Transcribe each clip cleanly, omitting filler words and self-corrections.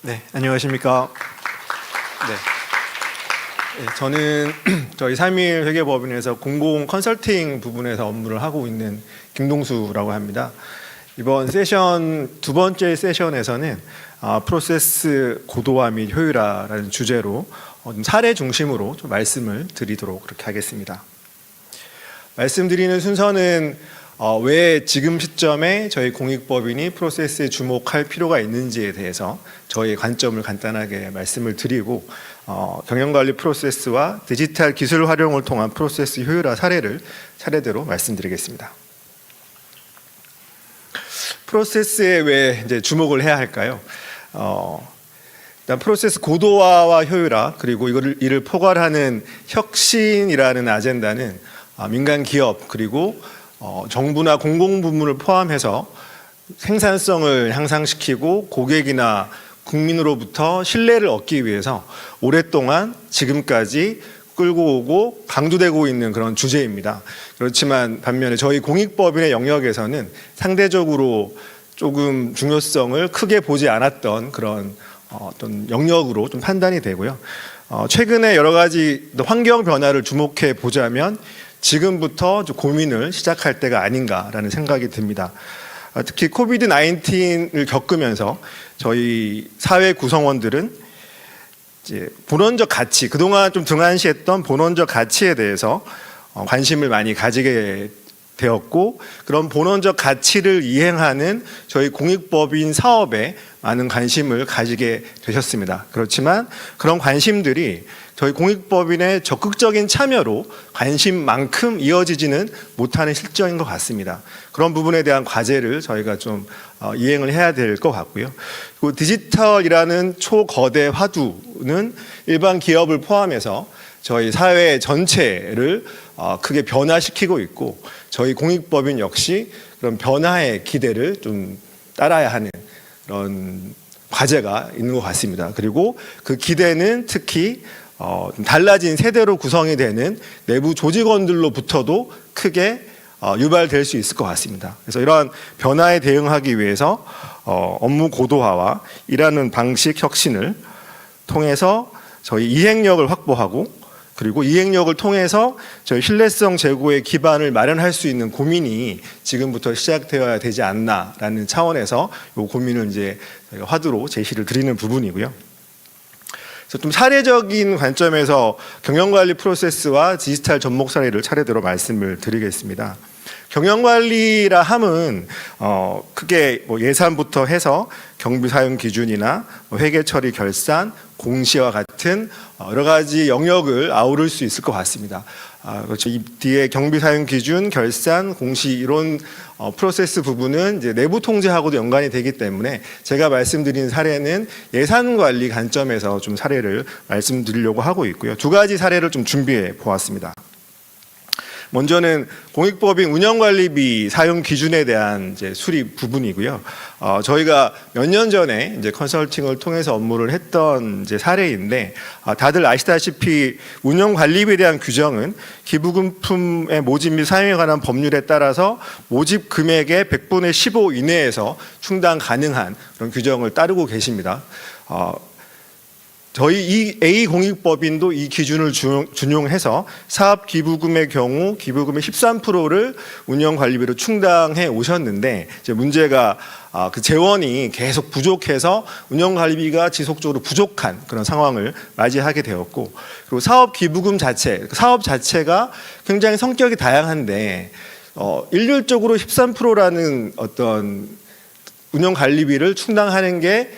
네, 안녕하십니까. 저는 저희 3일 회계법인에서 공공 컨설팅 부분에서 업무를 하고 있는 김동수라고 합니다. 이번 세션 두 번째 세션에서는 프로세스 고도화 및 효율화라는 주제로 사례 중심으로 좀 말씀을 드리도록 그렇게 하겠습니다. 말씀드리는 순서는 왜 지금 시점에 저희 공익법인이 프로세스에 주목할 필요가 있는지에 대해서 저희의 관점을 간단하게 말씀을 드리고 경영관리 프로세스와 디지털 기술 활용을 통한 프로세스 효율화 사례를 차례대로 말씀드리겠습니다. 프로세스에 왜 이제 주목을 해야 할까요? 일단 프로세스 고도화와 효율화 그리고 이를 포괄하는 혁신이라는 아젠다는 민간 기업 그리고 정부나 공공부문을 포함해서 생산성을 향상시키고 고객이나 국민으로부터 신뢰를 얻기 위해서 오랫동안 지금까지 끌고 오고 강조되고 있는 그런 주제입니다. 그렇지만 반면에 저희 공익법인의 영역에서는 상대적으로 조금 중요성을 크게 보지 않았던 그런 어떤 영역으로 좀 판단이 되고요. 최근에 여러 가지 환경 변화를 주목해 보자면 지금부터 좀 고민을 시작할 때가 아닌가라는 생각이 듭니다. 특히 코비드 19을 겪으면서 저희 사회 구성원들은 이제 본원적 가치, 그동안 좀 등한시했던 본원적 가치에 대해서 관심을 많이 가지게 되었고, 그런 본원적 가치를 이행하는 저희 공익법인 사업에 많은 관심을 가지게 되셨습니다. 그렇지만 그런 관심들이 저희 공익법인의 적극적인 참여로 관심만큼 이어지지는 못하는 실정인 것 같습니다. 그런 부분에 대한 과제를 저희가 좀 이행을 해야 될 것 같고요. 그리고 디지털이라는 초거대 화두는 일반 기업을 포함해서 저희 사회 전체를 크게 변화시키고 있고, 저희 공익법인 역시 그런 변화의 기대를 좀 따라야 하는 그런 과제가 있는 것 같습니다. 그리고 그 기대는 특히 달라진 세대로 구성이 되는 내부 조직원들로부터도 크게 유발될 수 있을 것 같습니다. 그래서 이러한 변화에 대응하기 위해서 업무 고도화와 일하는 방식 혁신을 통해서 저희 이행력을 확보하고, 그리고 이행력을 통해서 저희 신뢰성 제고의 기반을 마련할 수 있는 고민이 지금부터 시작되어야 되지 않나라는 차원에서 이 고민을 이제 저희가 화두로 제시를 드리는 부분이고요. 그래서 좀 사례적인 관점에서 경영관리 프로세스와 디지털 접목 사례를 차례대로 말씀을 드리겠습니다. 경영관리라 함은 크게 예산부터 해서 경비 사용 기준이나 회계 처리 결산, 공시와 같은 여러 가지 영역을 아우를 수 있을 것 같습니다. 그렇죠. 이 뒤에 경비 사용 기준, 결산, 공시 이런 프로세스 부분은 이제 내부 통제하고도 연관이 되기 때문에 제가 말씀드린 사례는 예산 관리 관점에서 좀 사례를 말씀드리려고 하고 있고요. 두 가지 사례를 좀 준비해 보았습니다. 먼저는 공익법인 운영관리비 사용 기준에 대한 이제 수립 부분이고요. 저희가 몇 년 전에 이제 컨설팅을 통해서 업무를 했던 이제 사례인데, 다들 아시다시피 운영관리비에 대한 규정은 기부금품의 모집 및 사용에 관한 법률에 따라서 모집 금액의 100분의 15 이내에서 충당 가능한 그런 규정을 따르고 계십니다. 저희 이 A 공익법인도 이 기준을 준용해서 사업 기부금의 경우 기부금의 13%를 운영관리비로 충당해 오셨는데, 이제 문제가 그 재원이 계속 부족해서 운영관리비가 지속적으로 부족한 그런 상황을 맞이하게 되었고, 그리고 사업 기부금 자체, 사업 자체가 굉장히 성격이 다양한데 일률적으로 13%라는 어떤 운영관리비를 충당하는 게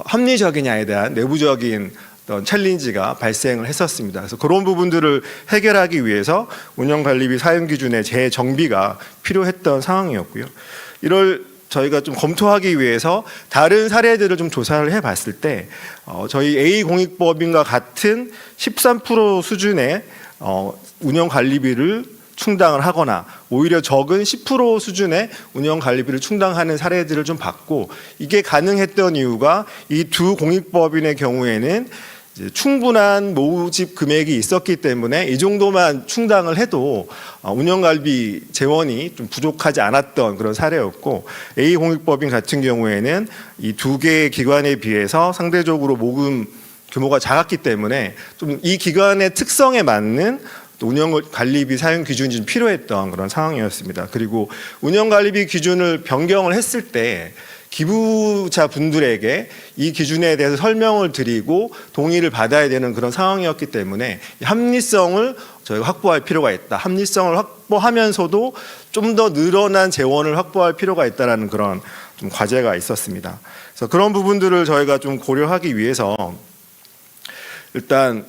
합리적이냐에 대한 내부적인 어떤 챌린지가 발생을 했었습니다. 그래서 그런 부분들을 해결하기 위해서 운영관리비 사용 기준의 재정비가 필요했던 상황이었고요. 이를 저희가 좀 검토하기 위해서 다른 사례들을 좀 조사를 해봤을 때 저희 A 공익법인과 같은 13% 수준의 운영관리비를 충당을 하거나 오히려 적은 10% 수준의 운영관리비를 충당하는 사례들을 좀 봤고, 이게 가능했던 이유가 이 두 공익법인의 경우에는 이제 충분한 모집 금액이 있었기 때문에 이 정도만 충당을 해도 운영관리비 재원이 좀 부족하지 않았던 그런 사례였고, A공익법인 같은 경우에는 이 두 개의 기관에 비해서 상대적으로 모금 규모가 작았기 때문에 좀 이 기관의 특성에 맞는 운영관리비 사용 기준이 좀 필요했던 그런 상황이었습니다. 그리고 운영관리비 기준을 변경을 했을 때 기부자 분들에게 이 기준에 대해서 설명을 드리고 동의를 받아야 되는 그런 상황이었기 때문에 합리성을 저희가 확보할 필요가 있다. 합리성을 확보하면서도 좀 더 늘어난 재원을 확보할 필요가 있다라는 그런 좀 과제가 있었습니다. 그래서 그런 부분들을 저희가 좀 고려하기 위해서 일단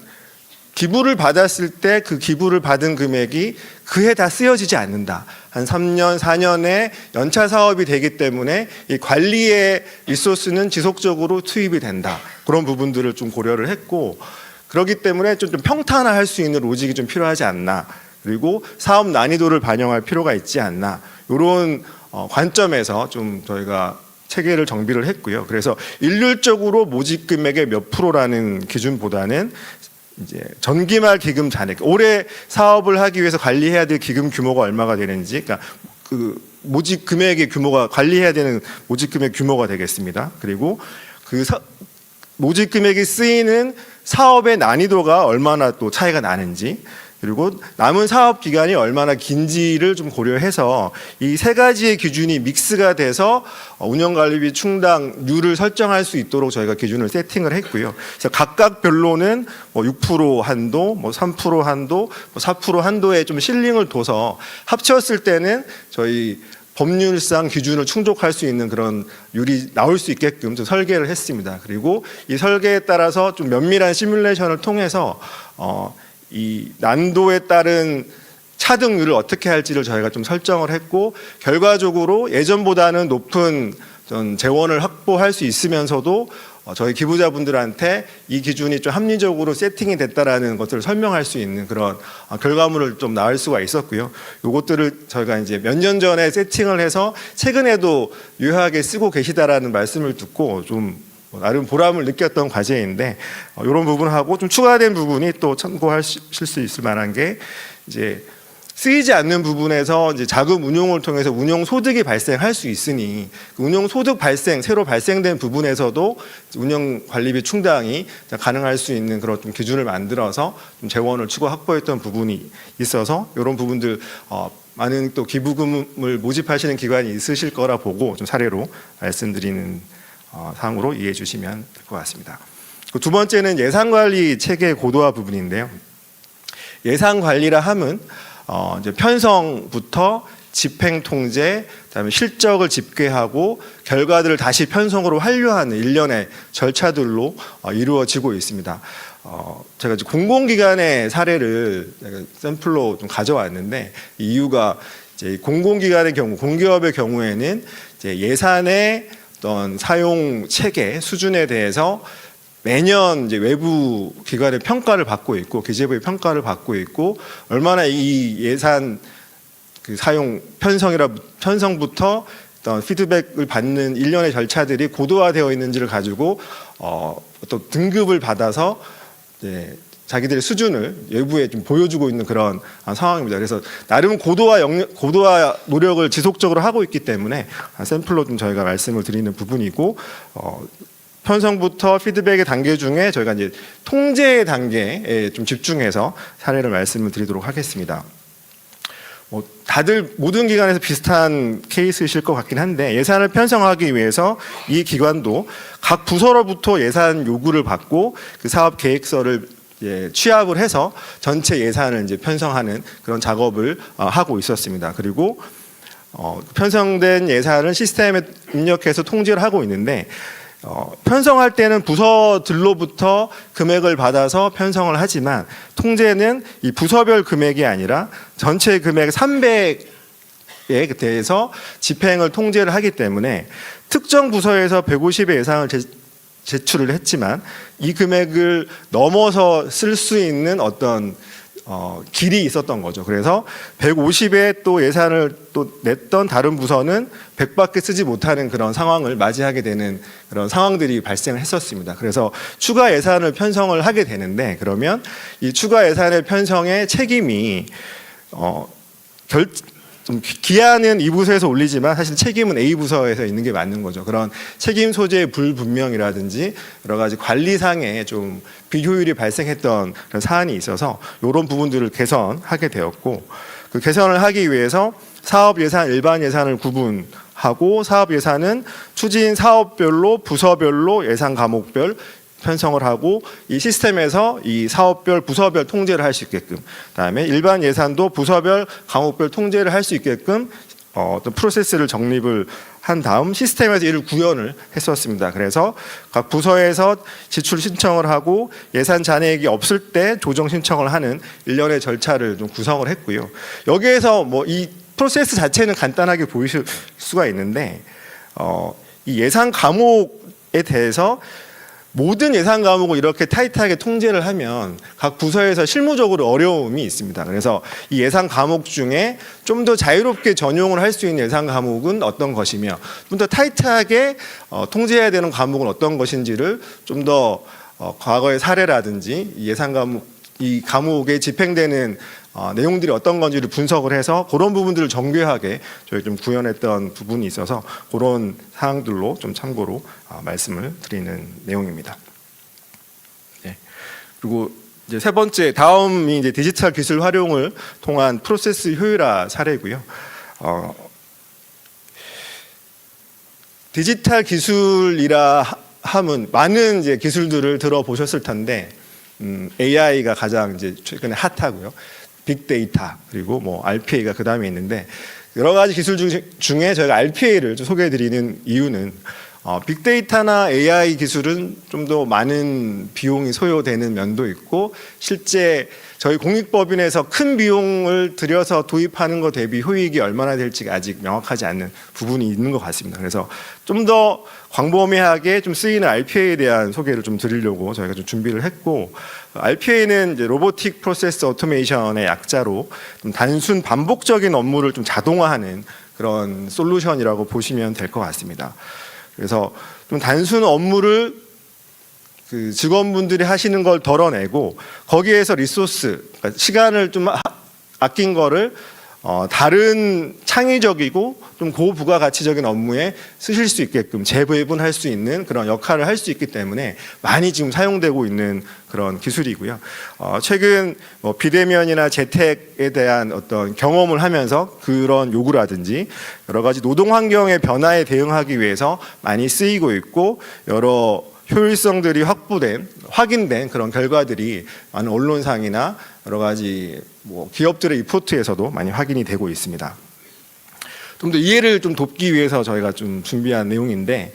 기부를 받았을 때 그 기부를 받은 금액이 그해 다 쓰여지지 않는다. 한 3년, 4년의 연차 사업이 되기 때문에 이 관리의 리소스는 지속적으로 투입이 된다. 그런 부분들을 좀 고려를 했고, 그렇기 때문에 좀 평탄화할 수 있는 로직이 좀 필요하지 않나. 그리고 사업 난이도를 반영할 필요가 있지 않나. 이런 관점에서 좀 저희가 체계를 정비를 했고요. 그래서 일률적으로 모집 금액의 몇 프로라는 기준보다는 이제 전기말 기금 잔액, 올해 사업을 하기 위해서 관리해야 될 기금 규모가 얼마가 되는지, 그러니까 그 모집 금액의 규모가 관리해야 되는 모집 금액 규모가 되겠습니다. 그리고 그 모집 금액이 쓰이는 사업의 난이도가 얼마나 또 차이가 나는지, 그리고 남은 사업 기간이 얼마나 긴지를 좀 고려해서 이 세 가지의 기준이 믹스가 돼서 운영관리비 충당률을 설정할 수 있도록 저희가 기준을 세팅을 했고요. 그래서 각각 별로는 뭐 6% 한도, 뭐 3% 한도, 뭐 4% 한도에 좀 실링을 둬서 합쳤을 때는 저희 법률상 기준을 충족할 수 있는 그런 율이 나올 수 있게끔 좀 설계를 했습니다. 그리고 이 설계에 따라서 좀 면밀한 시뮬레이션을 통해서 이 난도에 따른 차등률을 어떻게 할지를 저희가 좀 설정을 했고, 결과적으로 예전보다는 높은 재원을 확보할 수 있으면서도 저희 기부자분들한테 이 기준이 좀 합리적으로 세팅이 됐다라는 것들을 설명할 수 있는 그런 결과물을 좀 나올 수가 있었고요. 이것들을 저희가 이제 몇 년 전에 세팅을 해서 최근에도 유효하게 쓰고 계시다라는 말씀을 듣고 좀 나름 보람을 느꼈던 과제인데, 이런 부분하고 좀 추가된 부분이 또 참고하실 수 있을 만한 게, 이제 쓰이지 않는 부분에서 이제 자금 운용을 통해서 운용 소득이 발생할 수 있으니 그 운용 소득 발생, 새로 발생된 부분에서도 운영 관리비 충당이 가능할 수 있는 그런 좀 기준을 만들어서 좀 재원을 추가 확보했던 부분이 있어서, 이런 부분들 많은 또 기부금을 모집하시는 기관이 있으실 거라 보고 좀 사례로 말씀드리는 사항으로 이해해 주시면 될 것 같습니다. 두 번째는 예산관리 체계 고도화 부분인데요. 예산관리라 함은 이제 편성부터 집행 통제, 그다음에 실적을 집계하고 결과들을 다시 편성으로 완료하는 일련의 절차들로 이루어지고 있습니다. 제가 이제 공공기관의 사례를 샘플로 좀 가져왔는데, 이 이유가 이제 공공기관의 경우, 공기업의 경우에는 이제 예산의 어떤 사용 체계 수준에 대해서 매년 이제 외부 기관의 평가를 받고 있고, 기재부의 평가를 받고 있고, 얼마나 이 예산 그 사용 편성부터 어떤 피드백을 받는 일련의 절차들이 고도화되어 있는지를 가지고 어떤 등급을 받아서 이제 자기들의 수준을 외부에 좀 보여주고 있는 그런 상황입니다. 그래서 나름 고도화 노력을 지속적으로 하고 있기 때문에 샘플로 좀 저희가 말씀을 드리는 부분이고, 편성부터 피드백의 단계 중에 저희가 이제 통제 단계에 좀 집중해서 사례를 말씀을 드리도록 하겠습니다. 다들 모든 기관에서 비슷한 케이스이실 것 같긴 한데, 예산을 편성하기 위해서 이 기관도 각 부서로부터 예산 요구를 받고 그 사업 계획서를 취합을 해서 전체 예산을 이제 편성하는 그런 작업을 하고 있었습니다. 그리고 편성된 예산을 시스템에 입력해서 통제를 하고 있는데, 편성할 때는 부서들로부터 금액을 받아서 편성을 하지만, 통제는 이 부서별 금액이 아니라 전체 금액 300에 대해서 집행을 통제를 하기 때문에, 특정 부서에서 150의 예산을 제출을 했지만 이 금액을 넘어서 쓸 수 있는 어떤 길이 있었던 거죠. 그래서 150에 또 예산을 또 냈던 다른 부서는 100밖에 쓰지 못하는 그런 상황을 맞이하게 되는 그런 상황들이 발생을 했었습니다. 그래서 추가 예산을 편성을 하게 되는데, 그러면 이 추가 예산의 편성의 책임이 좀 기한은 이 부서에서 올리지만 사실 책임은 A 부서에서 있는 게 맞는 거죠. 그런 책임 소재의 불분명이라든지 여러 가지 관리상의 좀 비효율이 발생했던 그런 사안이 있어서 이런 부분들을 개선하게 되었고, 그 개선을 하기 위해서 사업 예산, 일반 예산을 구분하고 사업 예산은 추진 사업별로 부서별로 예산 과목별 편성을 하고 이 시스템에서 이 사업별, 부서별 통제를 할 수 있게끔, 그다음에 일반 예산도 부서별, 과목별 통제를 할 수 있게끔 어떤 프로세스를 정립을 한 다음 시스템에서 이를 구현을 했었습니다. 그래서 각 부서에서 지출 신청을 하고 예산 잔액이 없을 때 조정 신청을 하는 일련의 절차를 좀 구성을 했고요. 여기에서 뭐 이 프로세스 자체는 간단하게 보이실 수가 있는데 이 예산 과목에 대해서 모든 예산 과목을 이렇게 타이트하게 통제를 하면 각 부서에서 실무적으로 어려움이 있습니다. 그래서 이 예산 과목 중에 좀 더 자유롭게 전용을 할 수 있는 예산 과목은 어떤 것이며 좀 더 타이트하게 통제해야 되는 과목은 어떤 것인지를 좀 더 과거의 사례라든지 예산 과목, 이 과목에 집행되는 내용들이 어떤 건지를 분석을 해서 그런 부분들을 정교하게 저희 좀 구현했던 부분이 있어서 그런 사항들로 좀 참고로 말씀을 드리는 내용입니다. 네. 그리고 이제 세 번째, 다음이 이제 디지털 기술 활용을 통한 프로세스 효율화 사례고요. 디지털 기술이라 함은 많은 이제 기술들을 들어보셨을 텐데 AI가 가장 이제 최근에 핫하고요. 빅데이터 그리고 뭐 RPA가 그 다음에 있는데 여러 가지 기술 중에 저희가 RPA를 좀 소개해드리는 이유는 빅데이터나 AI 기술은 좀 더 많은 비용이 소요되는 면도 있고 실제 저희 공익법인에서 큰 비용을 들여서 도입하는 것 대비 효익이 얼마나 될지가 아직 명확하지 않는 부분이 있는 것 같습니다. 그래서 좀 더 광범위하게 좀 쓰이는 RPA에 대한 소개를 좀 드리려고 저희가 좀 준비를 했고, RPA는 이제 로보틱 프로세스 오토메이션의 약자로 좀 단순 반복적인 업무를 좀 자동화하는 그런 솔루션이라고 보시면 될 것 같습니다. 그래서 좀 단순 업무를 그 직원분들이 하시는 걸 덜어내고 거기에서 리소스, 그러니까 시간을 좀 아낀 거를 다른 창의적이고 좀 고부가가치적인 업무에 쓰실 수 있게끔 재배분할 수 있는 그런 역할을 할 수 있기 때문에 많이 지금 사용되고 있는 그런 기술이고요. 최근 뭐 비대면이나 재택에 대한 어떤 경험을 하면서 그런 요구라든지 여러 가지 노동 환경의 변화에 대응하기 위해서 많이 쓰이고 있고 여러 효율성들이 확인된 그런 결과들이 많은 언론상이나 여러 가지 뭐 기업들의 리포트에서도 많이 확인이 되고 있습니다. 좀 더 이해를 좀 돕기 위해서 저희가 좀 준비한 내용인데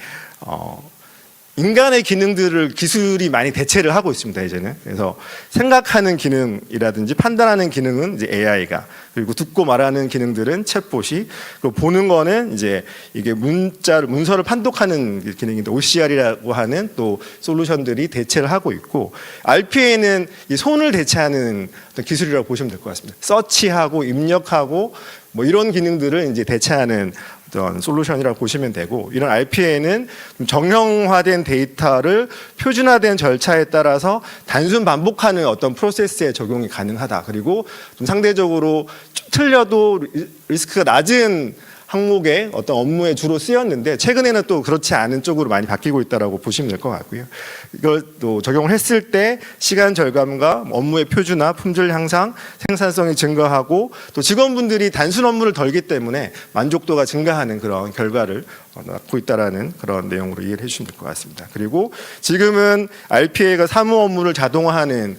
인간의 기능들을 기술이 많이 대체를 하고 있습니다, 이제는. 그래서 생각하는 기능이라든지 판단하는 기능은 이제 AI가, 그리고 듣고 말하는 기능들은 챗봇이, 그리고 보는 거는 이제 이게 문서를 판독하는 기능인데 OCR이라고 하는 또 솔루션들이 대체를 하고 있고, RPA는 이 손을 대체하는 어떤 기술이라고 보시면 될 것 같습니다. 서치하고 입력하고 뭐 이런 기능들을 이제 대체하는 어떤 솔루션이라고 보시면 되고, 이런 RPA는 정형화된 데이터를 표준화된 절차에 따라서 단순 반복하는 어떤 프로세스에 적용이 가능하다. 그리고 좀 상대적으로 틀려도 리스크가 낮은 항목의 어떤 업무에 주로 쓰였는데 최근에는 또 그렇지 않은 쪽으로 많이 바뀌고 있다고 보시면 될 것 같고요. 이걸 또 적용을 했을 때 시간 절감과 업무의 표준화, 품질 향상, 생산성이 증가하고 또 직원분들이 단순 업무를 덜기 때문에 만족도가 증가하는 그런 결과를 낳고 있다는 그런 내용으로 이해를 해주시면 될 것 같습니다. 그리고 지금은 RPA가 사무 업무를 자동화하는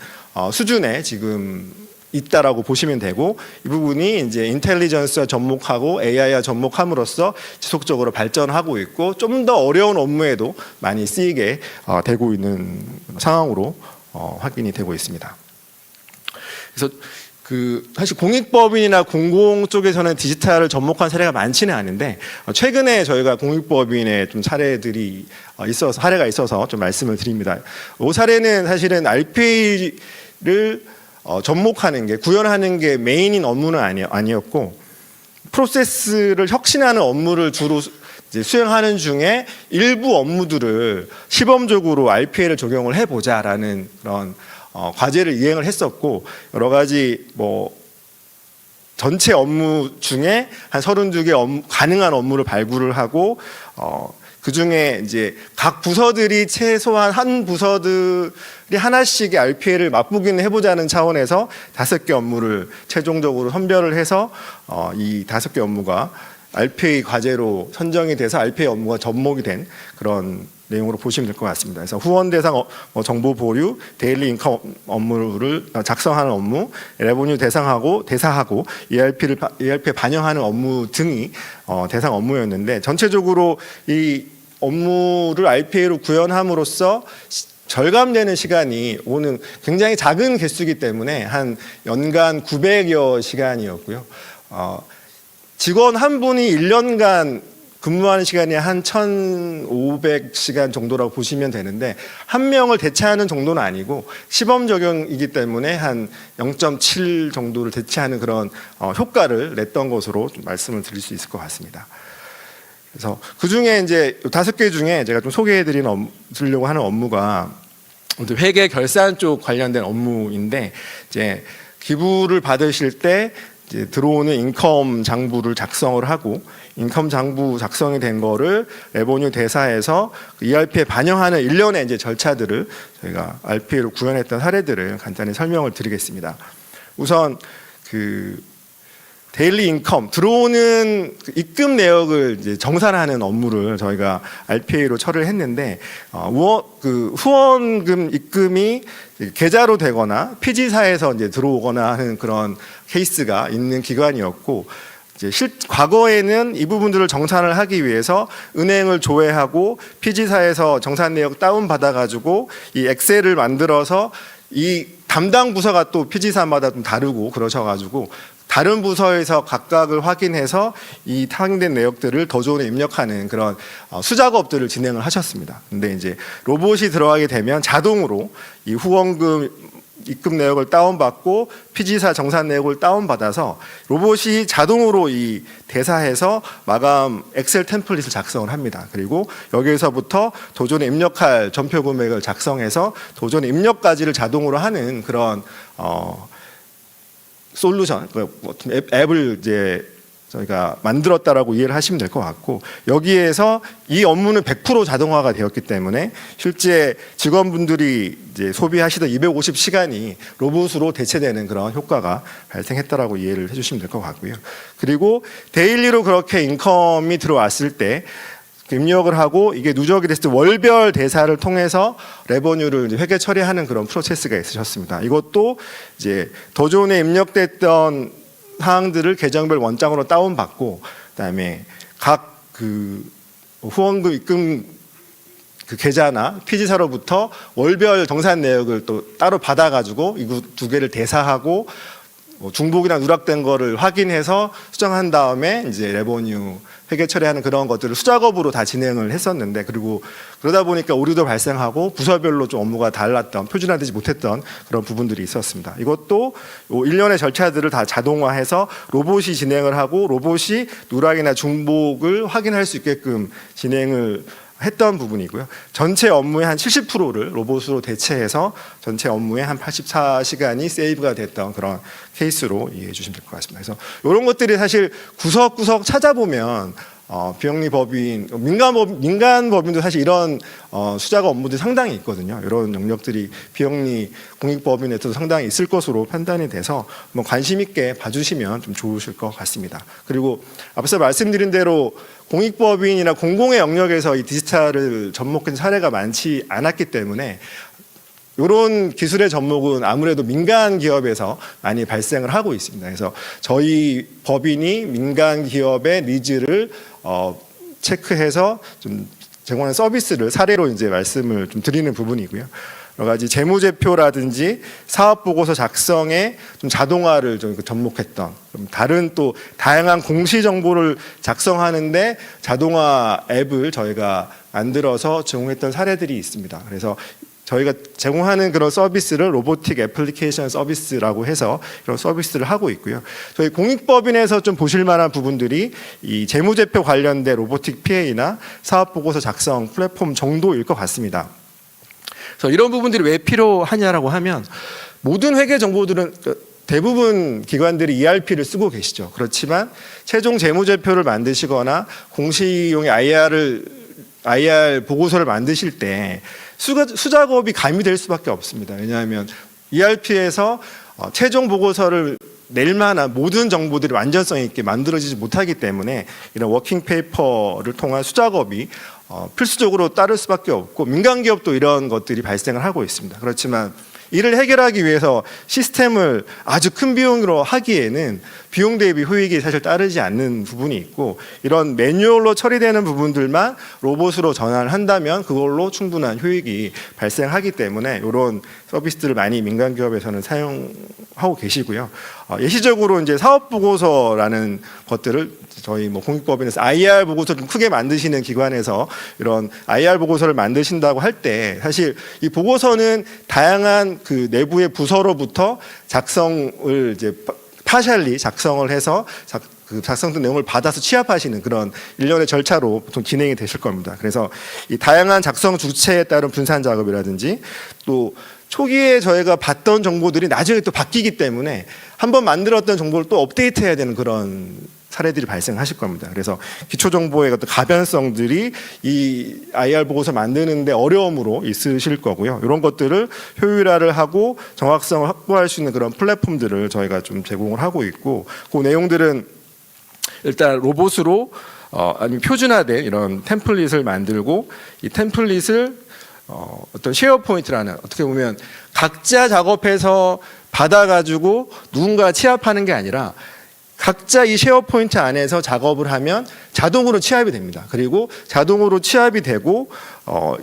수준에 지금 있다라고 보시면 되고, 이 부분이 이제 인텔리전스와 접목하고 AI와 접목함으로써 지속적으로 발전하고 있고 좀 더 어려운 업무에도 많이 쓰이게 되고 있는 상황으로 확인이 되고 있습니다. 그래서 사실 공익법인이나 공공 쪽에서는 디지털을 접목한 사례가 많지는 않은데 최근에 저희가 공익법인의 좀 사례가 있어서 좀 말씀을 드립니다. 이 사례는 사실은 RPA를 접목하는 게, 구현하는 게 메인인 업무는 아니었고, 프로세스를 혁신하는 업무를 주로 이제 수행하는 중에 일부 업무들을 시범적으로 RPA를 적용을 해보자라는 그런 과제를 이행을 했었고, 여러 가지 전체 업무 중에 한 32개 가능한 업무를 발굴을 하고, 그 중에 이제 각 부서들이 최소한 한 부서들이 하나씩의 RPA를 맛보기는 해보자는 차원에서 5개 업무를 최종적으로 선별을 해서 이 5개 업무가 RPA 과제로 선정이 돼서 RPA 업무가 접목이 된 그런 내용으로 보시면 될 것 같습니다. 그래서 후원 대상 정보 보류, 데일리 인컴 업무를 작성하는 업무, 레버뉴 대상하고 대사하고 ERP에 반영하는 업무 등이 대상 업무였는데, 전체적으로 이 업무를 RPA로 구현함으로써 절감되는 시간이 오는 굉장히 작은 개수이기 때문에 한 연간 900여 시간이었고요. 직원 한 분이 1년간 근무하는 시간이 한 1,500시간 정도라고 보시면 되는데, 한 명을 대체하는 정도는 아니고 시범 적용이기 때문에 한 0.7 정도를 대체하는 그런 효과를 냈던 것으로 좀 말씀을 드릴 수 있을 것 같습니다. 그래서 그 중에 이제 5개 중에 제가 좀 드리려고 하는 업무가 회계 결산 쪽 관련된 업무인데, 이제 기부를 받으실 때 이제 들어오는 인컴 장부를 작성을 하고, 인컴 장부 작성이 된 거를 레버뉴 대사에서 ERP에 반영하는 일련의 이제 절차들을 저희가 RPA로 구현했던 사례들을 간단히 설명을 드리겠습니다. 우선 데일리 인컴, 들어오는 입금 내역을 이제 정산하는 업무를 저희가 RPA로 처리를 했는데, 후원금 입금이 계좌로 되거나 피지사에서 이제 들어오거나 하는 그런 케이스가 있는 기관이었고, 이제 과거에는 이 부분들을 정산을 하기 위해서 은행을 조회하고 피지사에서 정산 내역 다운 받아가지고 이 엑셀을 만들어서 이 담당 부서가 또 피지사마다 좀 다르고 그러셔가지고 다른 부서에서 각각을 확인해서 이 타행된 내역들을 더존에 입력하는 그런 수작업들을 진행을 하셨습니다. 근데 이제 로봇이 들어가게 되면 자동으로 이 후원금 입금 내역을 다운받고 피지사 정산 내역을 다운받아서 로봇이 자동으로 이 대사해서 마감 엑셀 템플릿을 작성을 합니다. 그리고 여기에서부터 도전에 입력할 전표 금액을 작성해서 도전 입력까지를 자동으로 하는 그런 솔루션, 앱을 이제 저희가 만들었다라고 이해를 하시면 될 것 같고, 여기에서 이 업무는 100% 자동화가 되었기 때문에 실제 직원분들이 이제 소비하시던 250시간이 로봇으로 대체되는 그런 효과가 발생했다라고 이해를 해주시면 될 것 같고요. 그리고 데일리로 그렇게 인컴이 들어왔을 때 입력을 하고 이게 누적이 됐을 때 월별 대사를 통해서 레버뉴를 이제 회계 처리하는 그런 프로세스가 있으셨습니다. 이것도 이제 도존에 입력됐던 사항들을 계정별 원장으로 다운받고, 그다음에 각 후원금 입금 계좌나 피지사로부터 월별 정산 내역을 또 따로 받아가지고 이 두 개를 대사하고 중복이나 누락된 거를 확인해서 수정한 다음에 이제 레버뉴 회계 처리하는 그런 것들을 수작업으로 다 진행을 했었는데, 그리고 그러다 보니까 오류도 발생하고 부서별로 좀 업무가 달랐던, 표준화되지 못했던 그런 부분들이 있었습니다. 이것도 일련의 절차들을 다 자동화해서 로봇이 진행을 하고 로봇이 누락이나 중복을 확인할 수 있게끔 진행을 했던 부분이고요. 전체 업무의 한 70%를 로봇으로 대체해서 전체 업무의 한 84시간이 세이브가 됐던 그런 케이스로 이해해 주시면 될 것 같습니다. 그래서 이런 것들이 사실 구석구석 찾아보면 비영리 법인, 민간 법인도 사실 이런 수작업 업무들이 상당히 있거든요. 이런 영역들이 비영리 공익법인에서도 상당히 있을 것으로 판단이 돼서 관심 있게 봐주시면 좀 좋으실 것 같습니다. 그리고 앞서 말씀드린 대로 공익법인이나 공공의 영역에서 이 디지털을 접목한 사례가 많지 않았기 때문에 이런 기술의 접목은 아무래도 민간 기업에서 많이 발생을 하고 있습니다. 그래서 저희 법인이 민간 기업의 니즈를 체크해서 좀 제공하는 서비스를 사례로 이제 말씀을 좀 드리는 부분이고요. 여러 가지 재무제표라든지 사업보고서 작성에 좀 자동화를 좀 접목했던, 다른 또 다양한 공시 정보를 작성하는데 자동화 앱을 저희가 만들어서 제공했던 사례들이 있습니다. 그래서 저희가 제공하는 그런 서비스를 로보틱 애플리케이션 서비스라고 해서 이런 서비스를 하고 있고요. 저희 공익법인에서 좀 보실 만한 부분들이 이 재무제표 관련된 로보틱 PA나 사업보고서 작성 플랫폼 정도일 것 같습니다. 그래서 이런 부분들이 왜 필요하냐라고 하면 모든 회계 정보들은 대부분 기관들이 ERP를 쓰고 계시죠. 그렇지만 최종 재무제표를 만드시거나 공시용의 IR 보고서를 만드실 때 수작업이 가미될 수밖에 없습니다. 왜냐하면 ERP에서 최종 보고서를 낼 만한 모든 정보들이 완전성 있게 만들어지지 못하기 때문에 이런 워킹 페이퍼를 통한 수작업이 필수적으로 따를 수밖에 없고 민간기업도 이런 것들이 발생을 하고 있습니다. 그렇지만 이를 해결하기 위해서 시스템을 아주 큰 비용으로 하기에는 비용 대비 효익이 사실 따르지 않는 부분이 있고 이런 매뉴얼로 처리되는 부분들만 로봇으로 전환을 한다면 그걸로 충분한 효익이 발생하기 때문에 이런 서비스들을 많이 민간 기업에서는 사용하고 계시고요. 예시적으로 이제 사업 보고서라는 것들을 저희 뭐 공익법인에서 IR 보고서 좀 크게 만드시는 기관에서 이런 IR 보고서를 만드신다고 할 때 사실 이 보고서는 다양한 그 내부의 부서로부터 작성을 이제 파셜리 작성을 해서 그 작성된 내용을 받아서 취합하시는 그런 일련의 절차로 보통 진행이 되실 겁니다. 그래서 이 다양한 작성 주체에 따른 분산 작업이라든지 또 초기에 저희가 봤던 정보들이 나중에 또 바뀌기 때문에 한번 만들었던 정보를 또 업데이트해야 되는 그런 사례들이 발생하실 겁니다. 그래서 기초정보의 어떤 가변성들이 이 IR 보고서 만드는데 어려움으로 있으실 거고요. 이런 것들을 효율화를 하고 정확성을 확보할 수 있는 그런 플랫폼들을 저희가 좀 제공을 하고 있고 그 내용들은 일단 로봇으로 아니면 표준화된 이런 템플릿을 만들고 이 템플릿을 어떤 쉐어포인트라는 어떻게 보면 각자 작업해서 받아가지고 누군가 취합하는 게 아니라 각자 이 쉐어포인트 안에서 작업을 하면 자동으로 취합이 됩니다. 그리고 자동으로 취합이 되고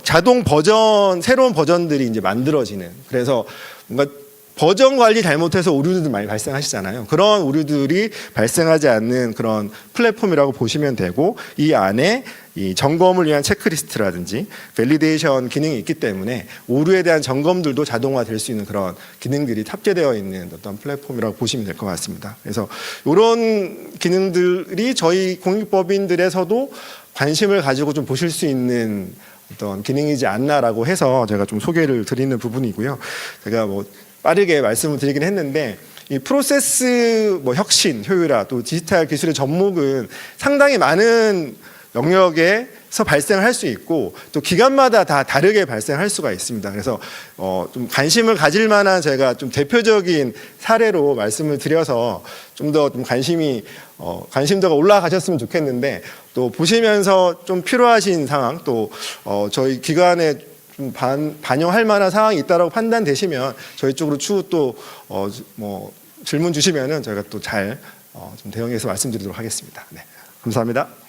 자동 버전 새로운 버전들이 이제 만들어지는 그래서 뭔가 버전 관리 잘못해서 오류들 많이 발생하시잖아요. 그런 오류들이 발생하지 않는 그런 플랫폼이라고 보시면 되고 이 안에 이 점검을 위한 체크리스트라든지 밸리데이션 기능이 있기 때문에 오류에 대한 점검들도 자동화될 수 있는 그런 기능들이 탑재되어 있는 어떤 플랫폼이라고 보시면 될 것 같습니다. 그래서 이런 기능들이 저희 공익법인들에서도 관심을 가지고 좀 보실 수 있는 어떤 기능이지 않나라고 해서 제가 좀 소개를 드리는 부분이고요. 제가 뭐 빠르게 말씀을 드리긴 했는데 이 프로세스 뭐 혁신, 효율화 또 디지털 기술의 접목은 상당히 많은 영역에서 발생을 할 수 있고 또 기관마다 다 다르게 발생할 수가 있습니다. 그래서 좀 관심을 가질 만한 제가 좀 대표적인 사례로 말씀을 드려서 좀 더 좀 관심도가 올라가셨으면 좋겠는데 또 보시면서 좀 필요하신 상황 또 저희 기관에 좀 반영할 만한 상황이 있다라고 판단되시면 저희 쪽으로 추후 또 뭐 질문 주시면은 저희가 또 잘 좀 대응해서 말씀드리도록 하겠습니다. 네, 감사합니다.